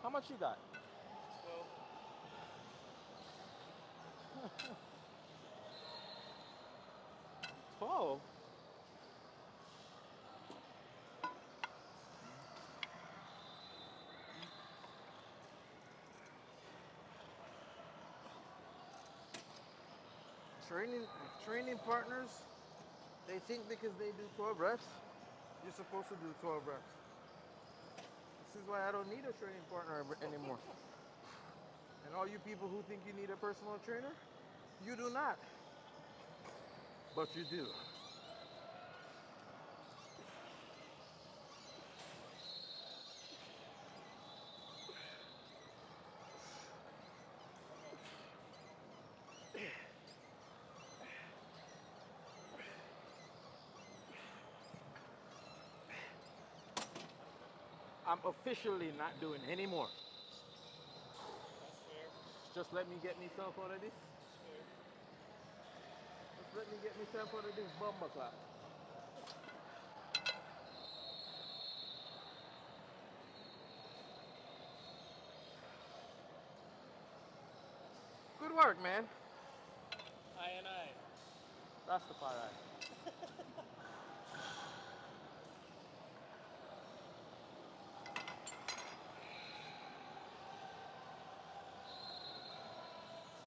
How much you got? Well, 12. Training partners, they think because they do 12 reps, you're supposed to do 12 reps. This is why I don't need a training partner anymore. And all you people who think you need a personal trainer, you do not. But you do. I'm officially not doing any more. that's fair. Just let me get myself out of this. That's fair. Just let me get myself out of this Bumboclaaat. Good work, man. I and I. Rastafari.